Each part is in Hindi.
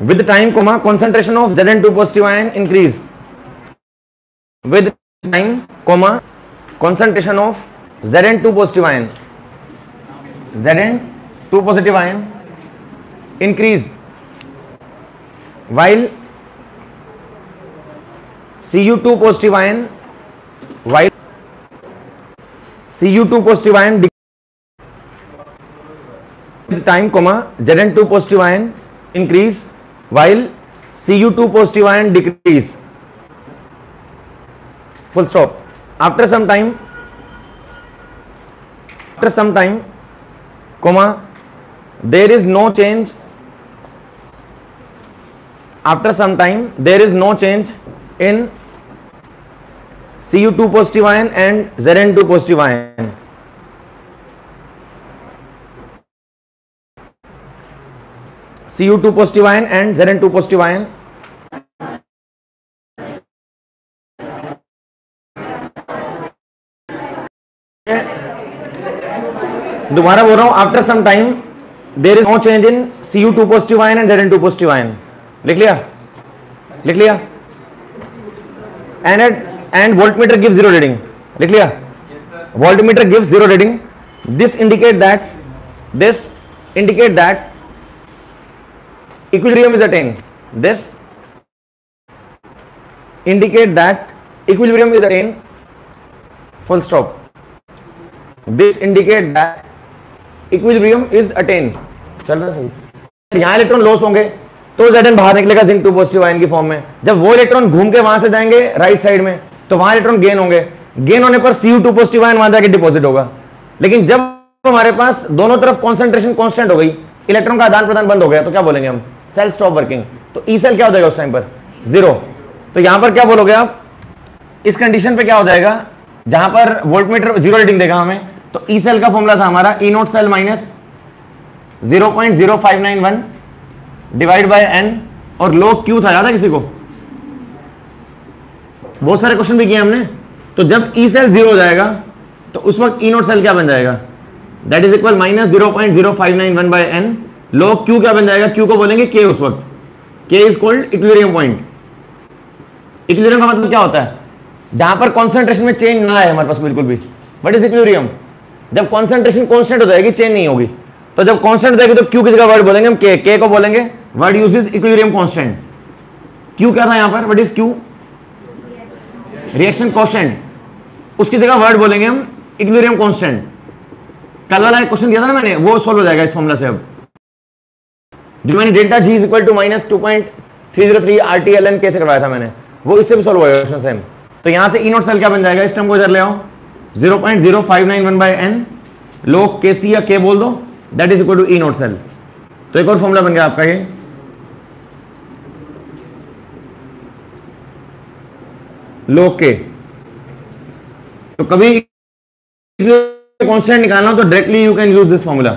with time comma concentration of Zn2 positive ion increase, with time comma concentration of Zn2 positive ion, Zn2 positive ion increase while Cu2 positive ion, while Cu2 positive ion with time comma Zn2 positive ion increase while Cu2 positive ion decrease, full stop. After some time comma there is no change, after some time there is no change in Cu2 positive ion and Zn2 positive ion. Cu2 positive ion and Zn2 positive ion दोबारा बोल रहा हूं, after some time there is no change in Cu2 positive ion and Zn2 positive ion. लिख लिया and voltmeter gives zero reading. लिख लिया, voltmeter gives zero reading. This indicate that equilibrium is attained. This indicate that equilibrium is attained, full stop. This indicate that equilibrium is attained. चल रहा है. यहां इलेक्ट्रॉन लॉस होंगे तो Zn बाहर निकलेगा जिंक 2 पॉजिटिव आयन की फॉर्म में. जब वो इलेक्ट्रॉन घूम के वहां से जाएंगे राइट साइड में तो वहां इलेक्ट्रॉन गेन होंगे. गेन होने पर Cu2 पॉजिटिव आयन वहां जाके डिपॉजिट होगा. लेकिन जब हमारे पास दोनों तरफ कॉन्सेंट्रेशन कांस्टेंट हो गई, इलेक्ट्रॉन का आदान प्रदान बंद हो गया, तो क्या बोलेंगे हम? Cell stop working. तो ई सेल क्या हो जाएगा उस टाइम पर? जीरो. तो यहां पर क्या बोलोगे आप? इस कंडीशन पे क्या हो जाएगा? जहां पर वोल्टमीटर जीरो रीडिंग देगा हमें, तो ई सेल का फॉर्मूला था हमारा E naught cell minus 0.0591 divide by n, और log क्यू था, याद है किसी को? बहुत सारे क्वेश्चन भी किए हमने. तो जब ई सेल जीरो हो जाएगा तो उस वक्त ई नोट सेल क्या बन जाएगा? That is equal minus 0.0591 by n. log Q क्या बन जाएगा? क्यू को बोलेंगे के उस वक्त. के is called equilibrium point. Equilibrium का मतलब क्या होता है? जहां पर कॉन्सेंट्रेशन में चेंज ना है हमारे पास बिल्कुल भी. What is equilibrium? जब कॉन्सेंट्रेशन कांस्टेंट हो जाएगी, चेंज नहीं होगी. तो जब कांस्टेंट हो जाएगी तो क्यू की जगह वर्ड बोलेंगे हम के. के को बोलेंगे word uses equilibrium constant. Q क्या था यहां पर? What is Q? Reaction constant. उसकी जगह वर्ड बोलेंगे हम इक्विलिब्रियम कांस्टेंट. कल वाला एक क्वेश्चन दिया था ना मैंने, वो सॉल्व हो जाएगा इस फॉर्मूला से. अब जो मैंने delta G is equal to minus 2.303 RT/ln कैसे करवाया था मैंने, वो इससे भी सॉल्व हो जाएगा सेम. तो यहां से ई नोट सेल क्या बन जाएगा? इस टर्म को इधर ले आओ, 0.0591 बाय एन log के सी या के बोल दो, that is equal to E naught cell. तो एक और फॉर्मूला बन गया आपका ये log के. तो कभी कांस्टेंट निकालना हो तो directly you can use this formula.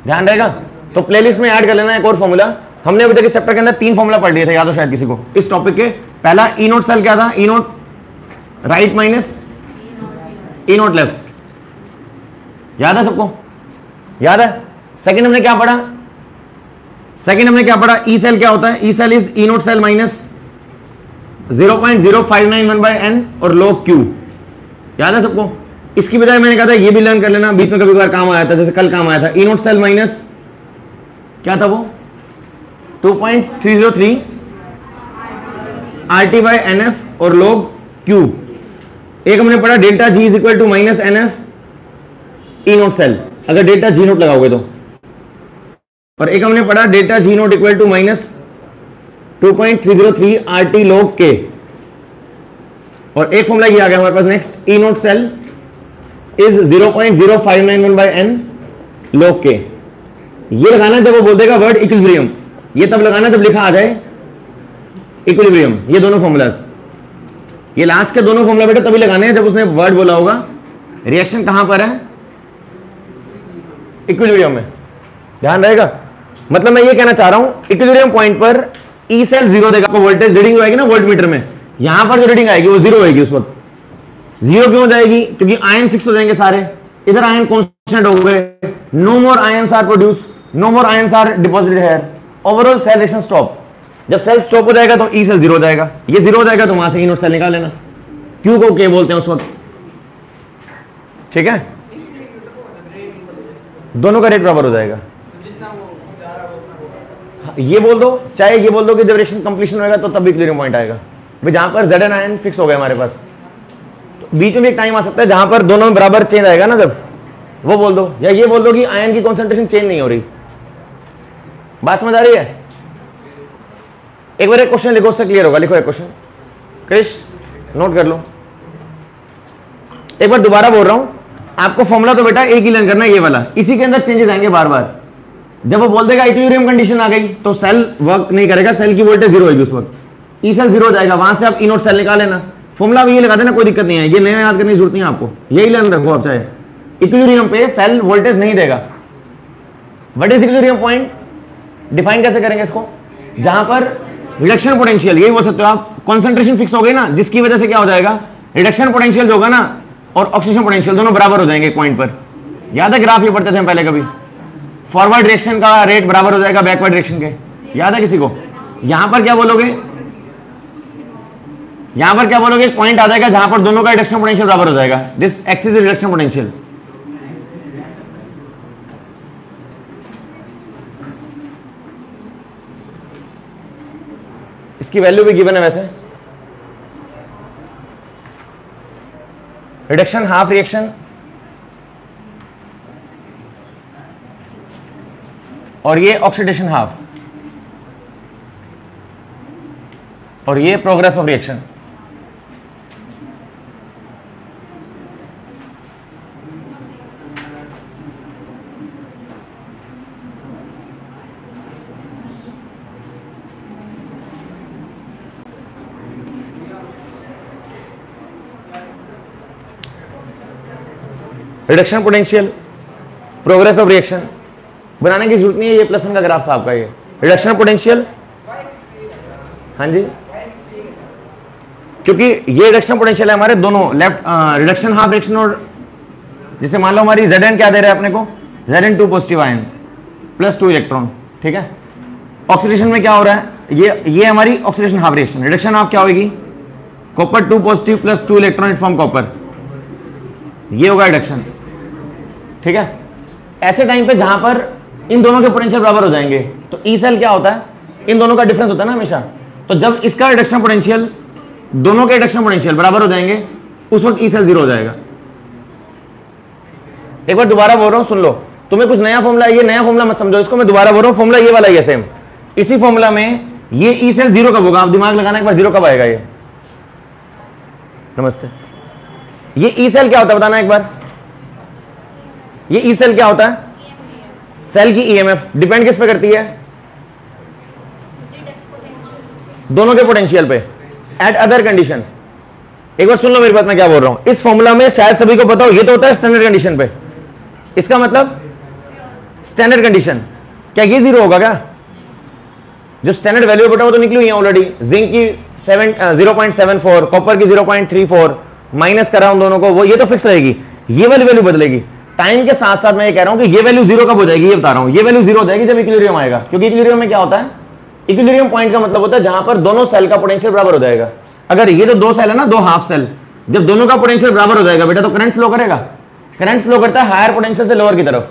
ध्यान रहेगा. तो प्लेलिस्ट में ऐड कर लेना एक और फॉर्मूला. हमने अभी तक इस चैप्टर के अंदर 3 फॉर्मूला पढ़ लिए थे, याद हो शायद किसी को इस टॉपिक के. पहला ई नोट सेल क्या था? ई naught right minus E naught left. याद है सबको? याद है. सेकंड हमने क्या पढ़ा? ई सेल क्या होता है? E cell is E naught cell minus 0.0591 by n और log क्यू. याद है सबको? इसकी बजाय मैंने कहा था ये भी लर्न कर लेना, बीच में कभी बार काम आया था, जैसे कल काम आया था. ई नोट सेल माइनस क्या था वो? 2.303 RT बाय NF और log Q. एक हमने पढ़ा delta G is equal to minus NF E naught cell, अगर डेल्टा G नोट लगाओगे तो. और एक हमने पढ़ा delta G naught equal to minus 2.303 RT log K. और एक फॉर्मूला ये आ गया हमारे पास next, E naught cell is 0.0591 by n log K. ये लगाना जब वो बोल देगा वर्ड इक्विलिब्रियम. ये तब लगाना जब लिखा आ जाए इक्विलिब्रियम. ये दोनों फॉर्मूलाज, ये लास्ट के दोनों फॉर्मूला बेटा तभी लगाने हैं जब उसने वर्ड बोला होगा. रिएक्शन कहां पर है? इक्विलिब्रियम में. ध्यान रहेगा. मतलब मैं ये कहना चाह रहा हूं इक्विलिब्रियम पॉइंट पर ई सेल जीरो देगा, आपको वोल्टेज रीडिंग आएगी ना वोल्टमीटर में, यहां पर जो रीडिंग आएगी वो जीरो होगी. उस वक्त जीरो क्यों हो जाएगी? क्योंकि आयन फिक्स हो जाएंगे सारे. इधर आयन कांस्टेंट हो गए. No more ions are produce, no more ions are deposited here. Overall cell reaction stop. जब सेल स्टॉप हो जाएगा तो ई सेल जीरो हो जाएगा, ये जीरो हो जाएगा तो वहां से ई नोट सेल निकाल लेना, क्यू को के बोलते हैं उस वक्त, ठीक है। दोनों का रेट बराबर हो जाएगा, ये बोल दो चाहे ये बोल दो कि जब रिएक्शन कंप्लीशन होगा तो तब भी इक्विलिब्रियम पॉइंट आएगा। भाई जहां पर Z एंड आयन फिक्स हो गया हमारे पास, तो बीच में भी एक टाइम आ सकता है जहां पर दोनों में बराबर चेंज आएगा ना, जब वो बोल दो, या ये बोल दो कि आयन की कॉन्सेंट्रेशन चेंज नहीं हो रही। बात समझ आ रही है? एक बार एक क्वेश्चन लिखो, उससे क्लियर होगा। लिखो एक क्वेश्चन, क्रिश नोट कर लो। एक बार दोबारा बोल रहा हूं, आपको फॉर्मूला तो बेटा एक ही लर्न करना है, ये वाला, इसी के अंदर चेंजेस आएंगे बार बार। जब वो बोल देगा इक्विलिब्रियम कंडीशन आ गई तो सेल वर्क नहीं करेगा, सेल की वोल्टेज जीरो होगी उस वक्त, ई सेल जीरो हो जाएगा, वहां से आप ई नोट सेल निकाल लेना। फॉर्मूला भी ये लगा देना, कोई दिक्कत नहीं है, ये नया याद करने की जरूरत नहीं है आपको, यही लर्न रखो आप। चाहे इक्विलिब्रियम पे सेल वोल्टेज नहीं देगा। What is equilibrium point? Define कैसे करेंगे इसको? जहां पर रिडक्शन पोटेंशियल, यही बोल सकते हो आप, कॉन्सेंट्रेशन फिक्स हो गई ना, जिसकी वजह से क्या हो जाएगा, रिडक्शन पोटेंशियल जो होगा ना और ऑक्सीडेशन पोटेंशियल दोनों बराबर हो जाएंगे एक पॉइंट पर। याद है ग्राफ ये पढ़ते थे हम पहले कभी, फॉरवर्ड डायरेक्शन का रेट बराबर हो जाएगा बैकवर्ड डायरेक्शन के, याद है किसी को? यहां पर क्या बोलोगे, यहां पर क्या बोलोगे, पॉइंट आ जाएगा जहां पर दोनों का रिडक्शन पोटेंशियल बराबर हो जाएगा, this x is reduction potential. इसकी वैल्यू भी गिवन है वैसे, रिडक्शन हाफ रिएक्शन और ये ऑक्सीडेशन हाफ और ये progress of reaction. Reduction potential, progress of reaction, बनाने की जरूरत नहीं है, ये प्लस वन का ग्राफ था आपका। ये रिडक्शन पोटेंशियल, हाँ जी, क्योंकि ये रिडक्शन पोटेंशियल है हमारे दोनों लेफ्ट, रिडक्शन हाफ रिएक्शन, और जैसे मान लो हमारी Zn क्या दे रहा है अपने को, Zn2 positive ion plus 2 electron, ठीक है। ऑक्सीडेशन में क्या हो रहा है, ये हमारी oxidation half reaction, reduction half क्या होगी, copper 2 positive plus 2 electron it form copper, ये होगा रिडक्शन, ठीक है। ऐसे टाइम पे जहां पर इन दोनों के पोटेंशियल बराबर हो जाएंगे तो ई सेल क्या होता है, इन दोनों का डिफरेंस होता है ना हमेशा, तो जब इसका रिडक्शन पोटेंशियल, दोनों के रिडक्शन पोटेंशियल बराबर हो जाएंगे उस वक्त ई सेल जीरो हो जाएगा। एक बार दोबारा बोल रहा हूं, सुन लो, तुम्हें कुछ नया फॉर्मूला, ये नया फॉर्मूला मत समझो इसको, मैं दोबारा बोल रहा हूं, फॉर्मूला ये वाला ही है सेम। इसी फॉर्मूला में ये ई सेल जीरो कब होगा, आप दिमाग लगाना एक बार, जीरो कब आएगा ये। नमस्ते, ये ई सेल क्या होता है बताना एक बार, ये ई सेल क्या होता है, सेल की ईएमएफ डिपेंड किस पे करती है, दोनों के पोटेंशियल पे एट अदर कंडीशन। एक बार सुन लो मेरी बात, मैं क्या बोल रहा हूं। इस फॉर्मूला में शायद सभी को पता हो, ये तो होता है स्टैंडर्ड कंडीशन पे, इसका मतलब स्टैंडर्ड कंडीशन, क्या ये जीरो होगा क्या? जो स्टैंडर्ड वैल्यू बेटा वो तो निकली हुई है ऑलरेडी, जिंक की 0.74, कॉपर की 0.34, माइनस कर रहा हूं दोनों को, वो ये तो फिक्स रहेगी, ये वाली वैल्यू बदलेगी टाइम के साथ साथ। मैं ये कह रहा हूं कि ये वैल्यू जीरो कब हो जाएगी, ये बता रहा हूं, ये वैल्यू जीरो हो जाएगी जब इक्विलिब्रियम आएगा, क्योंकि इक्विलिब्रियम में क्या होता है, इक्विलिब्रियम पॉइंट का मतलब होता है जहां पर दोनों सेल का पोटेंशियल बराबर हो जाएगा। अगर ये तो दो सेल है ना, दो हाफ सेल, जब दोनों का पोटेंशियल बराबर हो जाएगा बेटा तो करंट फ्लो करेगा। करंट फ्लो करता है हायर पोटेंशियल से लोअर की तरफ,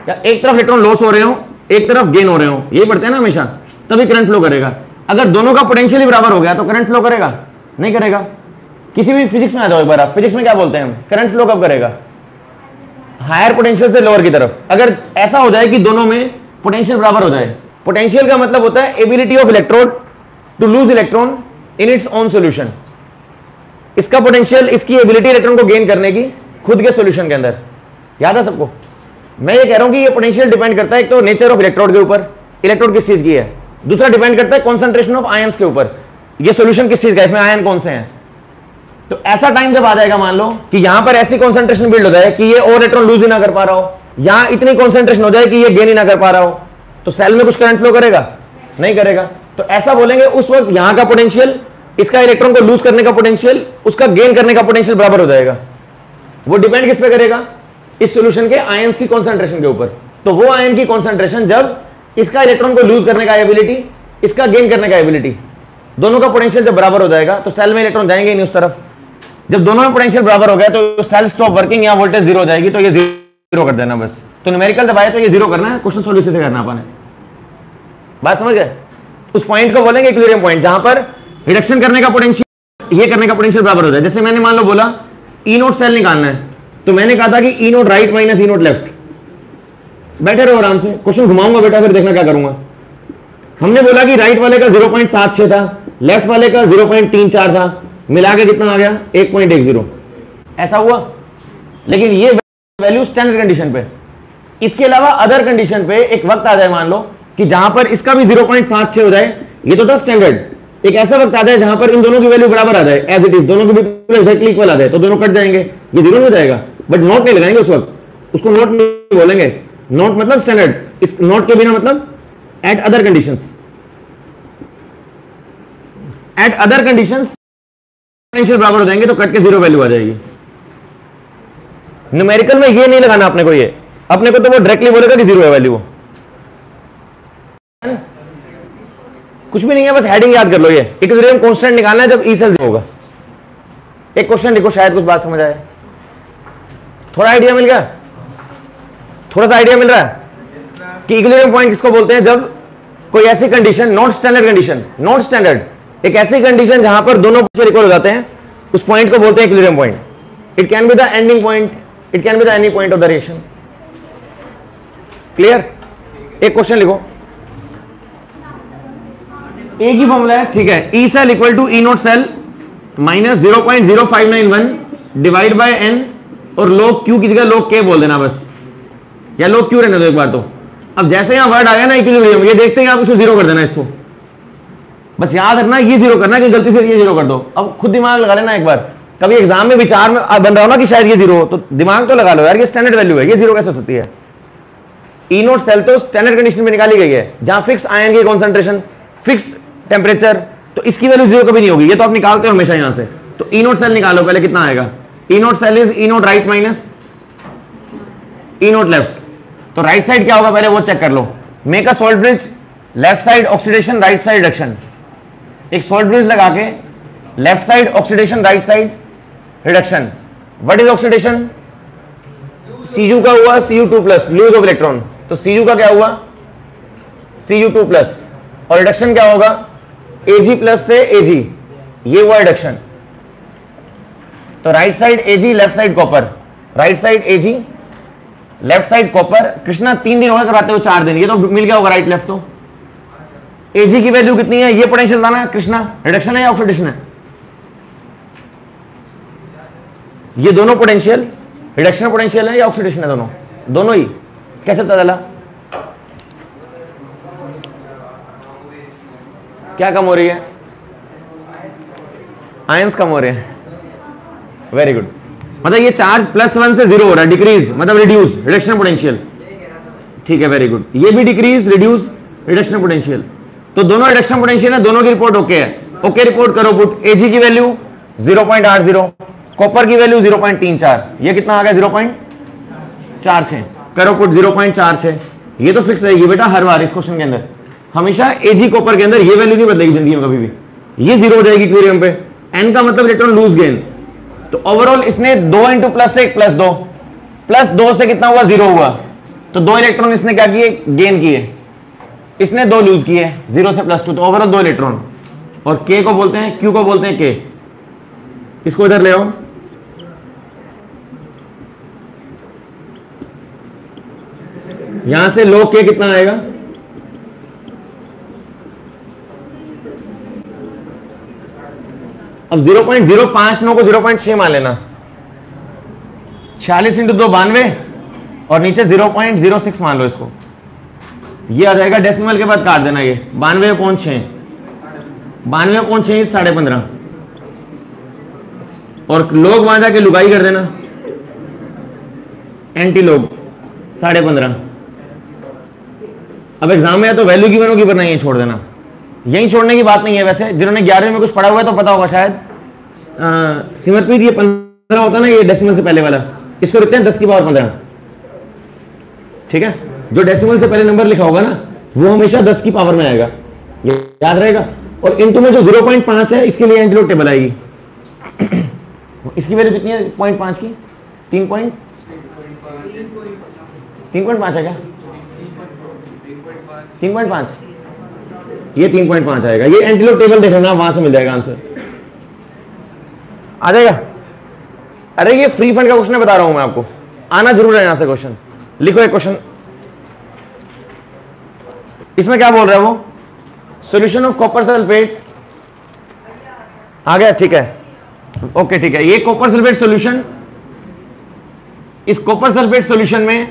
या एक तरफ इलेक्ट्रॉन लॉस हो रहे हो, एक तरफ गेन हो रहे हो, यही पढ़ते हैं ना हमेशा, तभी करंट फ्लो करेगा। अगर दोनों का पोटेंशियल ही बराबर हो गया तो करंट फ्लो करेगा? नहीं करेगा। किसी भी फिजिक्स में आ जाओ एक बार आप, फिजिक्स में क्या बोलते हैं, करंट फ्लो कब करेगा, हायर पोटेंशियल से लोअर की तरफ। अगर ऐसा हो जाए कि दोनों में पोटेंशियल बराबर हो जाए, पोटेंशियल का मतलब होता है ability of electrode to lose electron in its own solution. इसका पोटेंशियल, इसकी एबिलिटी इलेक्ट्रॉन को गेन करने की खुद के सॉल्यूशन के अंदर। याद है सबको? मैं ये कह रहा हूं कि ये पोटेंशियल डिपेंड करता है एक तो नेचर ऑफ इलेक्ट्रोड के ऊपर, इलेक्ट्रोड किस चीज की है, दूसरा डिपेंड करता है कॉन्सेंट्रेशन ऑफ आयंस के ऊपर, ये सॉल्यूशन किस चीज का है, इसमें आयन कौन से हैं। तो ऐसा टाइम जब आ जाएगा, मान लो कि यहां पर ऐसी कॉन्सेंट्रेशन बिल्ड हो जाए कि ये और इलेक्ट्रॉन लूज ही ना कर पा रहा हो, यहां इतनी कॉन्सेंट्रेशन हो जाए कि ये गेन ही ना कर पा रहा हो, तो सेल में कुछ करंट फ्लो करेगा? नहीं करेगा। तो ऐसा बोलेंगे उस वक्त यहां का पोटेंशियल, इसका इलेक्ट्रॉन को लूज करने का पोटेंशियल, उसका गेन करने का पोटेंशियल बराबर हो जाएगा। वो डिपेंड किस पे करेगा, इस सॉल्यूशन के आयंस की कॉन्सेंट्रेशन के ऊपर। तो वो आयन की कॉन्सेंट्रेशन जब इसका इलेक्ट्रॉन को लूज करने का एबिलिटी, इसका गेन करने का एबिलिटी, दोनों का पोटेंशियल जब बराबर हो जाएगा तो सेल में इलेक्ट्रॉन जाएंगे नहीं उस तरफ। जब दोनों में पोटेंशियल बराबर हो गया तो सेल स्टॉप वर्किंग, यहाँ वोल्टेज जीरो हो जाएगी, तो ये जीरो कर देना बस। तो न्यूमेरिकल दबाए तो ये जीरो करना है, क्वेश्चन सोल्व इसी से करना अपन। बात समझ गए? उस पॉइंट को बोलेंगे इक्विलिब्रियम पॉइंट, जहां पर रिडक्शन करने का पोटेंशियल, ये करने का पोटेंशियल बराबर हो जाए। जैसे मैंने मान लो बोला ई नोट सेल निकालना है, तो मैंने कहा था कि ई naught right minus E naught left. बैठे रहो आराम से, क्वेश्चन घुमाऊंगा बेटा, फिर देखना क्या करूंगा। हमने बोला कि राइट वाले का 0.76 था, लेफ्ट वाले का 0.34 था, मिला के कितना आ गया 1.10। ऐसा हुआ। लेकिन ये वैल्यू स्टैंडर्ड कंडीशन पे। इसके अलावा अदर कंडीशन पे एक वक्त आ जाए, मान लो कि जहां पर इसका भी 0.76 हो जाए, ये तो था स्टैंडर्ड। एक ऐसा वक्त आ जाए जहां पर इन दोनों की वैल्यू बराबर आ जाए, एज इट इज, दोनों की भी एग्जैक्टली इक्वल आ जाए, तो दोनों कट जाएंगे, ये जीरो हो जाएगा। बट नोट नहीं लगाएंगे उस वक्त, उसको नोट नहीं बोलेंगे। नोट मतलब स्टैंडर्ड, इस नोट के बिना मतलब eight other conditions. Eight other conditions potential बराबर हो जाएंगे तो कट के जीरो वैल्यू आ जाएगी। न्यूमेरिकल में ये नहीं लगाना अपने को, ये अपने को तो वो डायरेक्टली बोलेगा कि जीरो है वैल्यू। वो कुछ भी नहीं है, बस हेडिंग याद कर लो। ये इक्विलिब्रियम कांस्टेंट निकालना है जब ई सेल होगा। एक क्वेश्चन लिखो, शायद कुछ बात समझ आए। थोड़ा आइडिया मिल गया? थोड़ा सा आइडिया मिल रहा है कि इक्विलिब्रियम पॉइंट किसको बोलते हैं? जब कोई ऐसी condition, not standard condition, not standard, एक ऐसी कंडीशन जहां पर दोनों पोटेंशियल इक्वल हो जाते हैं, उस पॉइंट को बोलते हैं equilibrium point. It can be the ending point, it can be the any point of the reaction. Clear? एक क्वेश्चन लिखो, एक ही फॉर्मूला है, ठीक है। E cell equal to E naught cell minus 0.0591 divide by n, और लोग क्यू की जगह लोग के बोल देना बस, या लोग क्यू रहने दो एक बार। तो अब जैसे यहां वर्ड आ गया ना इक्विलिब्रियम, ये देखते हैं आप, इसको जीरो कर देना, इसको बस याद रखना, ये जीरो करना कि गलती से ये जीरो कर दो। अब खुद दिमाग लगा लेना एक बार, कभी एग्जाम में विचार में बन रहा हो ना कि शायद ये जीरो हो, तो दिमाग तो लगा लो यार, ये स्टैंडर्ड वैल्यू है, ये जीरो कैसे हो सकती है? ई नोट सेल तो स्टैंडर्ड कंडीशन में निकाली गई है, जहां फिक्स आयन की कॉन्सेंट्रेशन, फिक्स टेम्परेचर, तो इसकी वैल्यू जीरो कभी नहीं होगी। ये तो आप निकालते हो हमेशा यहां से। तो ई नोट सेल निकालो, पहले कितना आएगा? E naught cell is E naught right minus E naught left. तो राइट साइड क्या होगा पहले वो चेक कर लो। Make a salt bridge, left side oxidation, right side reduction. एक सॉल्ट ब्रिज लगा के left side oxidation, right side reduction. What is oxidation? Cu का हुआ Cu2 plus, lose of electron, तो Cu का क्या हुआ Cu2 प्लस, और रिडक्शन क्या होगा Ag प्लस से Ag, ये हुआ रिडक्शन। तो right side Ag, left side copper, right side Ag, left side copper. Krishna 3 दिन होगा कराते हो, 4 दिन, ये तो मिल गया होगा राइट लेफ्ट। तो Ag की वैल्यू कितनी है? ये पोटेंशियल बताना कृष्णा, रिडक्शन है या ऑक्सीडेशन है? ये दोनों पोटेंशियल रिडक्शन पोटेंशियल है या ऑक्सीडेशन है? दोनों, दोनों ही। कैसे पता चला? क्या कम हो रही है? आयंस कम हो रहे हैं। Very good. मतलब ये चार्ज +1 से 0 हो रहा है, डिक्रीज मतलब रिड्यूस, रिडक्शन पोटेंशियल। ठीक है, वेरी गुड। ये भी डिक्रीज, रिड्यूस, रिडक्शन पोटेंशियल। तो दोनों रिडक्शन पोटेंशियल है, दोनों की रिपोर्ट ओके है। ओके रिपोर्ट करो पुट। Ag की वैल्यू 0.80, कॉपर की वैल्यू 0.34, ये कितना आ गया 0.46। करो पुट 0.46। ये तो फिक्स रहेगी बेटा हर बार इस क्वेश्चन के अंदर, हमेशा Ag कॉपर के अंदर ये वैल्यू नहीं बदलेगी जिंदगी में कभी भी, ये जीरो हो जाएगी इक्विलिब्रियम पे। n का मतलब इलेक्ट्रॉन लूज गेन। तो ओवरऑल इसने 2 × +1 +2, +2 से कितना हुआ 0 हुआ, तो 2 इलेक्ट्रॉन इसने क्या किए गेन किए, इसने 2 लूज किए 0 से +2, तो ओवरऑल 2 इलेक्ट्रॉन। और k को बोलते हैं, q को बोलते हैं k। इसको इधर ले आओ, यहां से log k कितना आएगा? अब 0.059 को 0.6 मान लेना, 46 × 2 92, और नीचे 0.06 मान लो इसको, ये आ जाएगा डेसिमल के बाद काट देना, ये 92.6, 92.6 15.5, और लोग वहां जाके लुगाई कर देना, एंटी लोग 15.5। अब एग्जाम में या तो वैल्यू गिवन होगी वरना यही छोड़ देना। यही छोड़ने की बात नहीं है, वैसे जिन्होंने 11वीं में कुछ पढ़ा हुआ है तो पता होगा शायद। सिमरप्रीत ये 15 होता है ना, ये डेसिमल से पहले वाला, इसको लिखते हैं 10 की पावर 15। ठीक है, जो डेसिमल से पहले नंबर लिखा होगा ना वो हमेशा 10 की पावर में आएगा, ये याद रहेगा। और इनटू में जो 0.5 है इसके लिए एंटीलोड टेबल आएगी। इसकी वैल्यू कितनी है 0.5 की? 3.5 है क्या? 3.5, ये 3.5 आएगा। ये एंटीलोड टेबल देख लेना, वहां से मिल जाएगा आंसर, आ जाएगा। अरे ये फ्री फंड का क्वेश्चन बता रहा हूं मैं आपको, आना जरूर है यहां से क्वेश्चन। लिखो एक क्वेश्चन, इसमें क्या बोल रहा है वो? सॉल्यूशन ऑफ कॉपर सल्फेट आ गया, ठीक है, ओके ठीक है। ये कॉपर सल्फेट सॉल्यूशन, इस कॉपर सल्फेट सॉल्यूशन में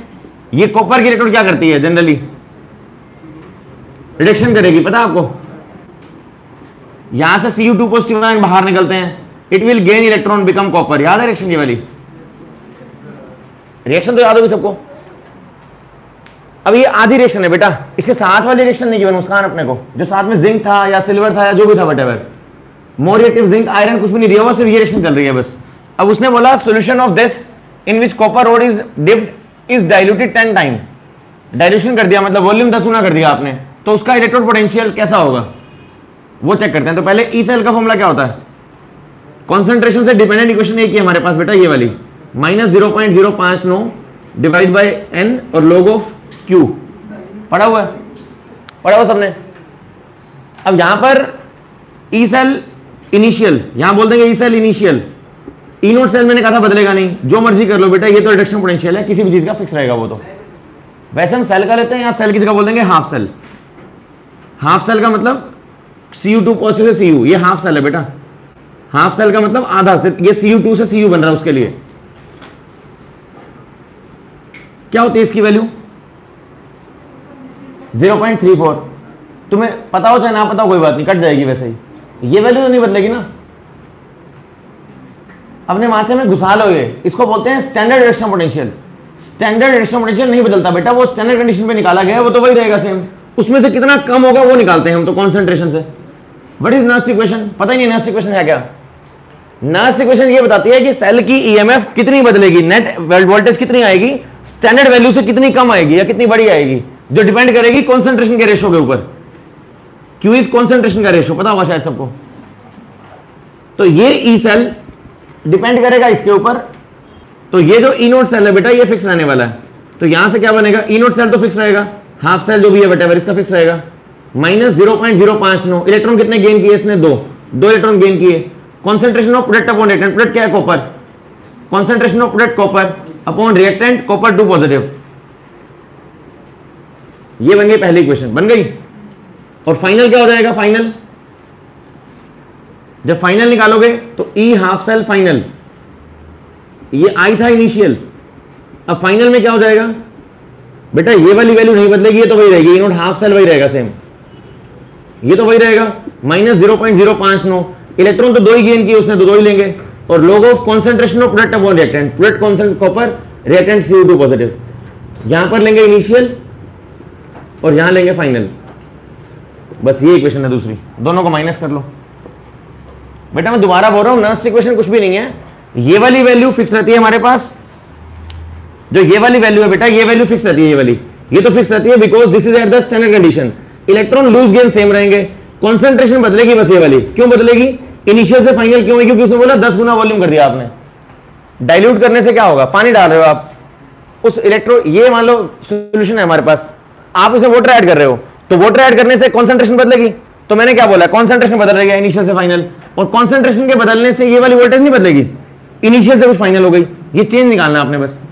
ये कॉपर की इलेक्ट्रोड क्या करती है? जनरली रिडक्शन करेगी, पता है आपको? यहां से Cu2 पॉजिटिव आयन बाहर निकलते हैं, it will gain electron become copper. याद है रिएक्शन ये वाली? रिएक्शन तो याद होगी सबको। अब ये आधी रिएक्शन है बेटा, इसके साथ वाली रिएक्शन नहीं गिवन मुस्कान अपने को, जो साथ में जिंक था या सिल्वर था या जो भी था whatever, more reactive zinc iron कुछ भी नहीं दिया हुआ, सिर्फ ये रिएक्शन चल रही है बस। अब उसने बोला solution of this in which copper road is dipped is diluted 10 time. Dilution कर दिया मतलब वॉल्यूम 10 गुना कर दिया आपने, तो उसका इलेक्ट्रोड पोटेंशियल कैसा होगा वो चेक करते हैं। तो पहले ई सेल का फॉर्मूला क्या होता है? कॉन्सेंट्रेशन से डिपेंडेंट इक्वेशन एक ही हमारे पास बेटा, ये वाली -0.059 डिवाइड बाय n और log ऑफ Q। पढ़ा हुआ है? पढ़ा हुआ सबने? अब यहां पर ई सेल इनिशियल, यहां बोल देंगे ई सेल इनिशियल। ई नोट सेल मैंने कहा था बदलेगा नहीं, जो मर्जी कर लो बेटा, ये तो रिडक्शन पोटेंशियल है, किसी भी चीज का फिक्स रहेगा वो। तो वैसे हम सेल का लेते हैं, यहां सेल की जगह बोल देंगे हाफ सेल। हाफ सेल का मतलब Cu2 पॉजिटिव से Cu, ये हाफ सेल है बेटा। हाफ सेल का मतलब आधा, सिर्फ ये Cu2 से Cu बन रहा है, उसके लिए क्या होती है इसकी वैल्यू? 0.34। तुम्हें पता हो चाहे ना पता हो कोई बात नहीं, कट जाएगी वैसे ही, ये वैल्यू तो नहीं बदलेगी ना। अपने माथे में घुसा लो ये, इसको बोलते हैं standard reduction potential. Standard reduction potential नहीं बदलता बेटा, वो स्टैंडर्ड कंडीशन पे निकाला गया है, वो तो वही रहेगा सेम। उसमें से कितना कम होगा वो निकालते हैं हम तो कॉन्सेंट्रेशन से। What is Nernst equation? पता ही नहीं नर्स इक्वेशन है क्या? नर्स इक्वेशन ये बताती है कि सेल की ईएमएफ कितनी बदलेगी, नेट वोल्टेज कितनी आएगी, स्टैंडर्ड वैल्यू से कितनी कम आएगी या कितनी बड़ी आएगी, जो डिपेंड करेगी कॉन्सेंट्रेशन के रेशो के ऊपर। क्यू इज कॉन्सेंट्रेशन का रेशो, पता होगा शायद सबको। तो ये ई सेल डिपेंड करेगा इसके ऊपर। तो ये जो ई नोट सेल है बेटा, ये फिक्स रहने वाला है। तो यहां से क्या बनेगा? ई नोट सेल तो फिक्स रहेगा, हाफ सेल जो भी है व्हाटएवर इसका फिक्स रहेगा। -0.059 इलेक्ट्रॉन कितने गेन किए इसने? 2 इलेक्ट्रॉन गेन किए। Concentration of product upon reactant, product क्या है? Copper. Concentration of product copper upon reactant copper 2 positive. ये बन गई पहली इक्वेशन, बन गई। और फाइनल क्या हो जाएगा? फाइनल जब फाइनल निकालोगे तो ई हाफ सेल फाइनल, ये आई था इनिशियल, अब फाइनल में क्या हो जाएगा बेटा? ये वाली वैल्यू नहीं बदलेगी, ये तो वही रहेगी, ई नोट हाफ सेल वही रहेगा सेम, ये तो वही रहेगा। -0.059 इलेक्ट्रॉन तो 2 ही गेन किए उसने, तो 2 ही लेंगे। और log of concentration of product upon reactant, product कॉन्सेंट कॉपर, रिएक्टेंट Cu2 पॉजिटिव। यहां पर लेंगे इनिशियल और यहां लेंगे फाइनल। बस ये इक्वेशन है दूसरी, दोनों को माइनस कर लो बेटा। मैं दोबारा बोल रहा हूं, नर्स इक्वेशन कुछ भी नहीं है। ये वाली वैल्यू फिक्स रहती है हमारे पास, जो ये वाली वैल्यू है बेटा, ये वैल्यू फिक्स रहती है। ये वाली ये तो फिक्स रहती है because this is at the standard condition. Electron lose gain same रहेंगे, कॉन्सेंट्रेशन बदलेगी बस। ये वाली क्यों बदलेगी? इनिशियल से फाइनल क्यों है? क्योंकि उसने बोला 10 गुना वॉल्यूम कर दिया आपने। डाइल्यूट करने से क्या होगा? पानी डाल रहे हो आप उस इलेक्ट्रो, ये मान लो सॉल्यूशन है हमारे पास, आप इसे वाटर ऐड कर रहे हो, तो वाटर ऐड करने से कॉन्सेंट्रेशन बदलेगी। तो मैंने क्या बोला? कॉन्सेंट्रेशन बदल रही है इनिशियल से फाइनल, और कॉन्सेंट्रेशन के बदलने से ये वाली वोल्टेज नहीं बदलेगी, इनिशियल से कुछ फाइनल हो गई। ये चेंज निकालना आपने बस,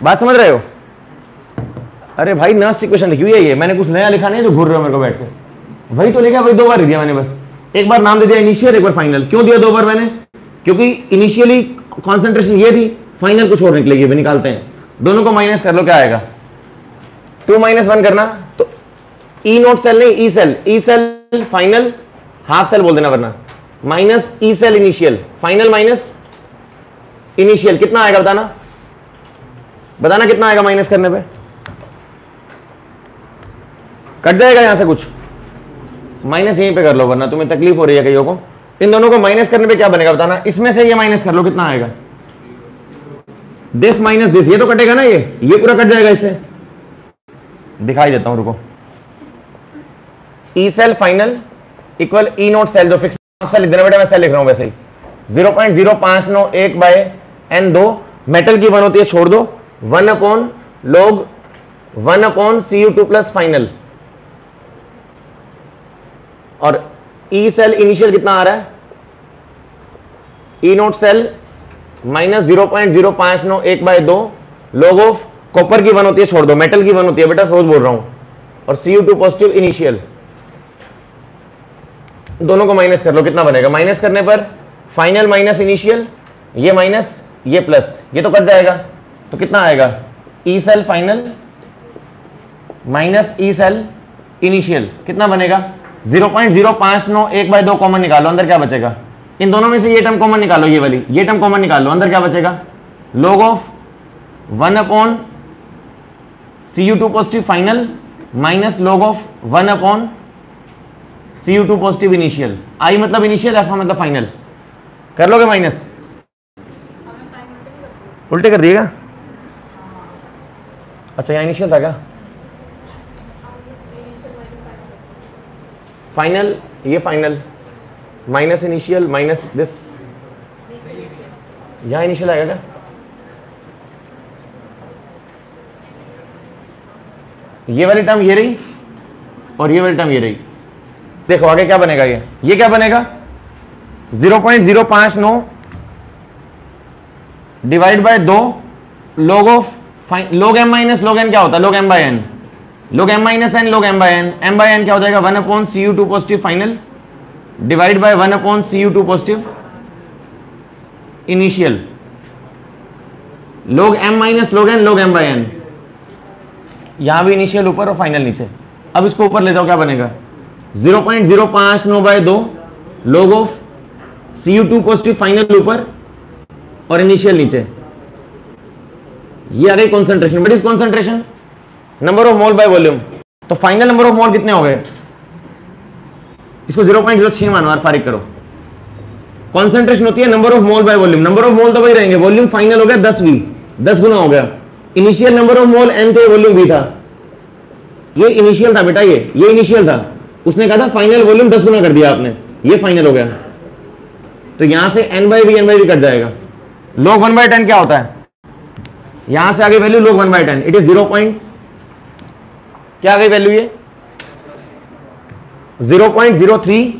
बात समझ रहे हो? अरे भाई नर्स इक्वेशन लिखी हुई है ये, मैंने कुछ नया लिखा नहीं है जो घूर रहे हो मेरे को बैठ के। वही तो लिखा, वही 2 बार दिया मैंने, बस एक बार नाम दे दिया इनिशियल, एक बार फाइनल। क्यों दिया 2 बार मैंने? क्योंकि इनिशियली कॉन्सेंट्रेशन ये थी, फाइनल कुछ और निकलेगी। अभी निकालते हैं, दोनों को माइनस कर लो, क्या आएगा? 2 - 1 करना, तो ई नोट सेल नहीं E cell, E cell final half cell बोल देना वरना, minus E cell initial, final minus initial. कितना आएगा बताना, बताना कितना आएगा माइनस करने पे? कट जाएगा यहां से कुछ, माइनस यहीं पे कर लो वरना तुम्हें तकलीफ हो रही है कईयों को। इन दोनों को माइनस करने पे क्या बनेगा बताना? इसमें से ये माइनस कर लो, कितना आएगा? दिस माइनस दिस, ये तो कटेगा ना, ये पूरा कट जाएगा इससे। दिखाई देता हूं, रुको। ई सेल फाइनल इक्वल ई नोट सेल, जो फिक्स सेल लिख देना बेटा, मैं सेल लिख रहा हूं वैसे ही। 0.0591 बाय एन, 2 मेटल की 1 होती है, छोड़ दो, 1 upon log 1 upon Cu2 plus final. और ई सेल इनिशियल कितना आ रहा है, E naught cell minus 0.0591 by 2 log of copper की 1 होती है, छोड़ दो, मेटल की 1 होती है बेटा, रोज बोल रहा हूं, और Cu2 पॉजिटिव इनिशियल, दोनों को माइनस कर लो, कितना बनेगा, माइनस करने पर फाइनल माइनस इनिशियल, ये माइनस ये प्लस, ये तो कट जाएगा, तो कितना आएगा, E cell final minus E cell initial, कितना बनेगा 0.0591 बाय 2 कॉमन निकालो, अंदर क्या बचेगा, इन दोनों में से ये टर्म कॉमन निकालो, ये वाली, ये टर्म कॉमन निकालो, अंदर क्या बचेगा, log of 1 upon Cu2 positive final minus log of 1 upon Cu2 positive initial. I मतलब इनिशियल, एफ मतलब फाइनल, कर लोगे माइनस, उल्टे कर दिएगा। अच्छा यहाँ इनिशियल था क्या, फाइनल, ये final minus initial minus this, यहाँ इनिशियल आएगा क्या, ये वाली टर्म ये रही और ये वाली टर्म ये रही, देखो आगे क्या बनेगा, ये क्या बनेगा 0.059 divide by 2 log of log m minus log n क्या होता है, log m by n, log m minus n log m by n, m by n क्या हो जाएगा 1 upon Cu2 positive final divide by 1 upon Cu2 positive initial, log m minus log n log m by n, यहां भी इनिशियल ऊपर और फाइनल नीचे। अब इसको ऊपर ले जाओ, क्या बनेगा 0.059 by 2 log of Cu2 positive final ऊपर और इनिशियल नीचे, ये आ गई concentration. What is concentration, number of mole by volume, तो फाइनल नंबर ऑफ मोल कितने हो गए, इसको 0.06 मानो और फारिग करो। कॉन्सेंट्रेशन होती है number of mole by volume, number of मोल तो वही रहेंगे, वॉल्यूम फाइनल हो गया 10V, 10 गुना हो गया, initial number of mole n थे, वॉल्यूम V था, ये इनिशियल था बेटा, ये इनिशियल था, उसने कहा था फाइनल वॉल्यूम 10 गुना कर दिया आपने, ये फाइनल हो गया, तो यहां से n/v कट जाएगा। log 1/10 क्या होता है, यहां से आगे वैल्यू log 1/10, इट इज 0. क्या आ गई वैल्यू, ये 0.03,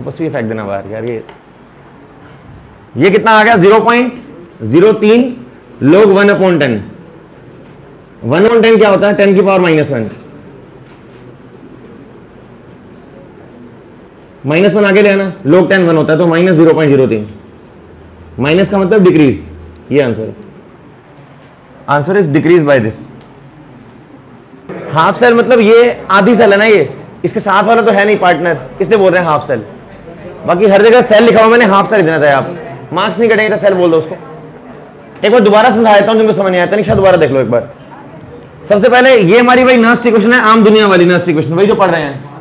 बस भी फेंक देना बाहर यार, ये कितना आ गया 0.03 log 1/10, 1/10 क्या होता है 10 की पावर -1, -1 आगे ले आना, log 10 1 होता है, तो -0.03, माइनस का मतलब डिक्रीज, ये answer is decrease by this. Half cell मतलब ये आधी सेल है ना, ये इसके साथ वाला तो है नहीं पार्टनर, इसलिए बोल रहे हैं हाफ सेल, बाकी हर जगह सेल लिखा हुआ, मैंने हाफ सेल लिखना चाहिए, आप मार्क्स नहीं कटेंगे तो सेल बोल दो उसको। एक बार दोबारा समझा देता हूं जिनको समझ नहीं आया, तनिष्ठा दोबारा देख लो एक बार। सबसे पहले ये हमारी भाई नर्स इक्वेशन है, आम दुनिया वाली नर्स इक्वेशन, वही जो पढ़ रहे हैं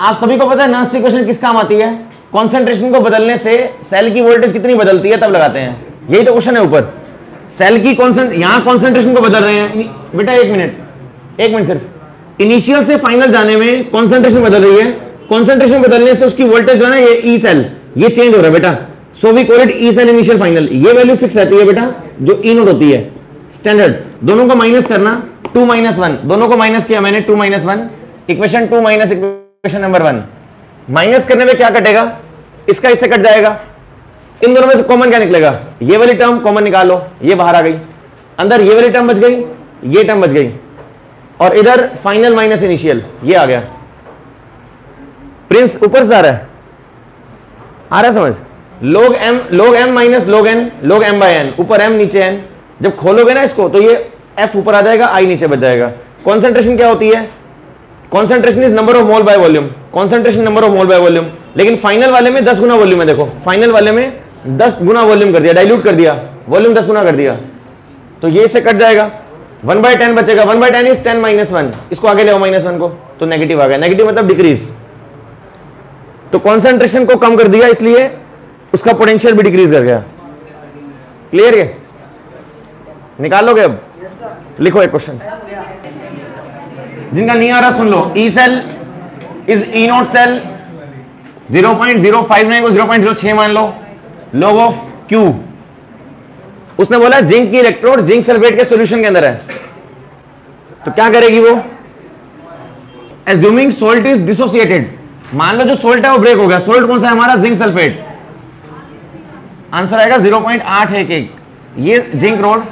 आप सभी को पता है। नर्स इक्वेशन किस काम आती है, कॉन्सेंट्रेशन को बदलने से सेल की वोल्टेज कितनी बदलती है तब लगाते हैं, यही तो क्वेश्चन है ऊपर। सेल की यहां कॉन्सेंट्रेशन को बदल रहे हैं बेटा, एक मिनट सिर्फ, इनिशियल से फाइनल जाने में कॉन्सेंट्रेशन बदल रही है, कॉन्सेंट्रेशन बदलने से उसकी वोल्टेज जो है ना, ये ई सेल ये चेंज हो रहा है बेटा, so we call it E cell initial final. ये वैल्यू फिक्स रहती है बेटा, जो ई नोट होती है स्टैंडर्ड, दोनों को माइनस करना 2 - 1, दोनों को माइनस किया मैंने 2 - 1, equation 2 minus equation number 1, minus करने में क्या कटेगा, इसका इससे कट जाएगा, इन दोनों में से कॉमन क्या निकलेगा, ये वाली टर्म कॉमन निकालो, ये बाहर आ गई, अंदर ये वाली टर्म बच गई, ये टर्म बच गई, और इधर फाइनल माइनस इनिशियल ये आ गया। प्रिंस ऊपर से आ रहा है समझ, log m minus log n log m/n, ऊपर m नीचे n, जब खोलोगे ना इसको तो ये f ऊपर आ जाएगा, i नीचे बच जाएगा। कॉन्सेंट्रेशन क्या होती है, concentration is number of mole by volume, concentration number of mole by volume, लेकिन फाइनल वाले में 10 गुना वॉल्यूम है, देखो फाइनल वाले में 10 गुना वॉल्यूम कर दिया, डाइल्यूट कर दिया, वॉल्यूम 10 गुना कर दिया, तो ये से कट जाएगा, 1/10 बचेगा, 1/10 इज 10 - 1, इसको आगे ले आओ -1 को, तो नेगेटिव आ गया, नेगेटिव मतलब डिक्रीज, तो कॉन्सेंट्रेशन को कम कर दिया इसलिए उसका पोटेंशियल भी डिक्रीज कर गया। क्लियर है, निकाल लोगे अब। लिखो एक क्वेश्चन, जिनका नहीं आ रहा सुन लो। E cell is E naught cell 0.059 को 0.06 मान लो, लॉग ऑफ क्यू। उसने बोला जिंक की इलेक्ट्रोड जिंक सल्फेट के सॉल्यूशन के अंदर है, तो क्या करेगी वो? एज्यूमिंग सोल्ट इज डिसोसिएटेड, मान लो जो सोल्ट है वो ब्रेक हो गया। सोल्ट कौन सा है हमारा? Zinc sulphate. आंसर आएगा 0.811। ये जिंक रोड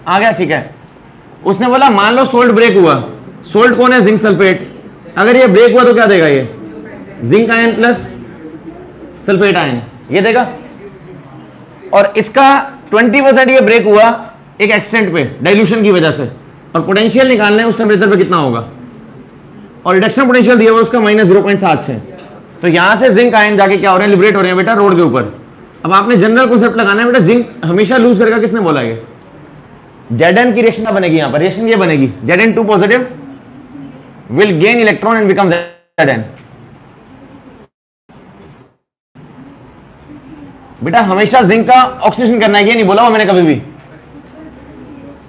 आ गया, ठीक है। उसने बोला मान लो सोल्ट ब्रेक हुआ, सोल्ट कौन है? Zinc sulphate. अगर ये ब्रेक हुआ तो क्या देगा? ये zinc ion plus sulphate ion, ये देगा। और इसका 20% ये ब्रेक हुआ एक एक्सटेंट पे डाइल्यूशन की वजह से, और पोटेंशियल निकालना है उस टेम्परेचर पे कितना होगा, और रिडक्शन पोटेंशियल दिया हुआ उसका -0.76। तो यहां से जिंक आयन जाके क्या हो रहे हैं? लिबरेट हो रहे हैं बेटा रोड के ऊपर। अब आपने जनरल कॉन्सेप्ट लगाना है बेटा, जिंक हमेशा लूज करेगा, किसने बोला ये? Zn की रिएक्शन बनेगी यहां पर, रिएक्शन ये बनेगी Zn2 positive will gain electron and become Zn। बेटा हमेशा जिंक का ऑक्सीडेशन करना है, ये नहीं बोला हुआ मैंने कभी भी।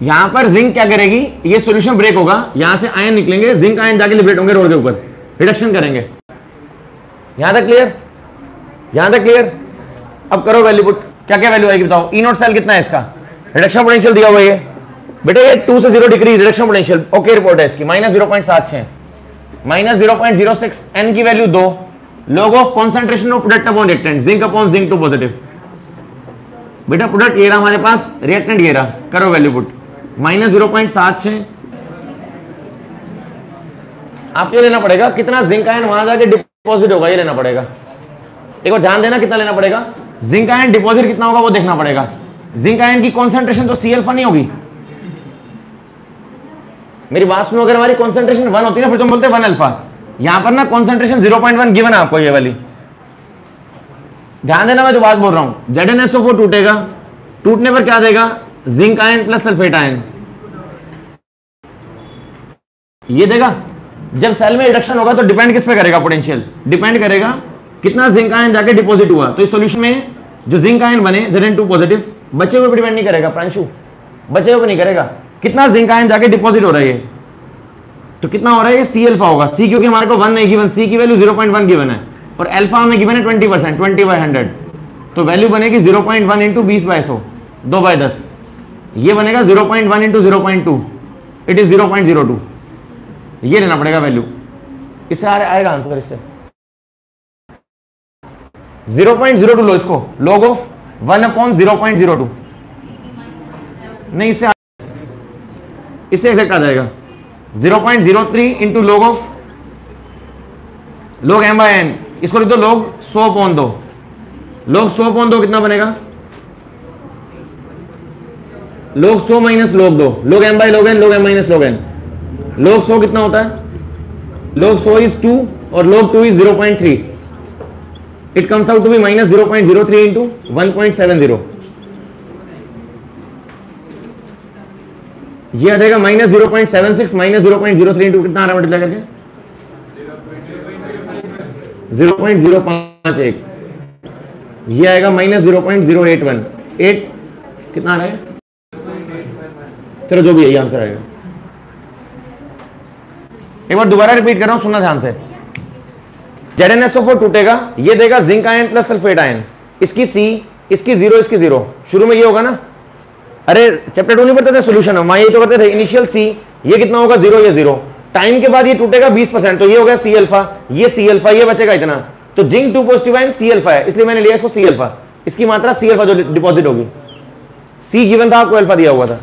यहां पर जिंक क्या करेगी? ये सॉल्यूशन ब्रेक होगा, यहां से आयन निकलेंगे, जिंक आयन जाके लिबरेट होंगे रोड के ऊपर, रिडक्शन करेंगे। यहां तक क्लियर? यहां तक क्लियर? अब करो वैल्यू पुट, क्या क्या वैल्यू आएगी बताओ। ई नोट सेल कितना है इसका? रिडक्शन पोटेंशियल दिया हुआ है बेटा, ये 2 से 0 decrease reduction potential, okay report है इसकी -0.76, -0.06, n की value 2, log of concentration of product upon reactant, zinc upon zinc 2 positive. बेटा प्रोडक्ट ये रहा हमारे पास, रिएक्टेंट ये रहा, करो वैल्यू पुट, -0.76। आपको ये लेना पड़ेगा कितना जिंक आयन वहां जाके डिपॉजिट होगा, ये लेना पड़ेगा। एक बार ध्यान देना कितना लेना पड़ेगा, जिंक आयन डिपॉजिट कितना होगा वो देखना पड़ेगा। जिंक आयन की कॉन्सेंट्रेशन तो सी अल्फा नहीं होगी, मेरी बात सुनो, अगर हमारी कॉन्सेंट्रेशन 1 होती है ना फिर तुम बोलते 1 अल्फा। यहां पर ना कॉन्सेंट्रेशन 0.1 गिवन है आपको, ये वाली ध्यान देना मैं जो बात बोल रहा हूं। ZnSO4 टूटेगा, टूटने पर क्या देगा? Zinc ion plus sulphate ion, ये देगा। जब सेल में रिडक्शन होगा तो डिपेंड किस पे करेगा? पोटेंशियल डिपेंड करेगा कितना जिंक आयन जाके डिपॉजिट हुआ। तो इस सॉल्यूशन में जो जिंक आयन बने Zn2 पॉजिटिव, बचे हुए पर डिपेंड नहीं करेगा प्रांशु, बचे हुए पर नहीं करेगा, कितना जिंक आयन जाके डिपॉजिट हो रहा है। तो कितना हो रहा है? ये सी अल्फा होगा। सी क्योंकि हमारे को 1 नहीं गिवन, सी की वैल्यू 0.1 गिवन है, और अल्फा हमें गिवन है 20%, 20/100। तो वैल्यू बनेगी 0.1 इंटू 20/100, 2/10। ये बनेगा 0.1 इंटू 0.2, इट इज 0.02। ये लेना पड़ेगा वैल्यू, इससे आएगा आंसर। इससे 0.02 लो इसको, log ऑफ 1/0.02, नहीं इससे एग्जैक्ट आ जाएगा 0.03 into log of log m/n, इसको लिख दो log 100/2, log 100/2 कितना बनेगा? log 100 minus log 2, log m/log n, log m minus log n। log 100 कितना होता है? log 100 इज 2 और log 2 is 0.3, it comes out to be -0.03 into 1.70। ये आ जाएगा -0.76 -0.03 इंटू कितना आ रहा है मल्टीप्लाई करके? 0.051। ये आएगा -0.081, 8 कितना आ रहा है? चलो जो भी है ये आंसर आएगा। एक बार दोबारा रिपीट कर रहा हूं, सुनना ध्यान से। ZnSO4 टूटेगा, ये देगा zinc ion plus sulphate ion, इसकी C, इसकी 0, इसकी 0। शुरू में ये होगा ना, अरे चैप्टर 2 नहीं पढ़ते थे सोल्यूशन, हम ये तो करते थे इनिशियल C, ये कितना होगा 0, ये 0। टाइम के बाद ये टूटेगा 20%, तो ये होगा C अल्फा, ये C अल्फा, ये बचेगा इतना। तो zinc 2 positive ion C alpha है, इसलिए मैंने लिया इसको C अल्फा, इसकी मात्रा C अल्फा जो डिपॉजिट होगी। C गिवन था आपको, अल्फा दिया हुआ था।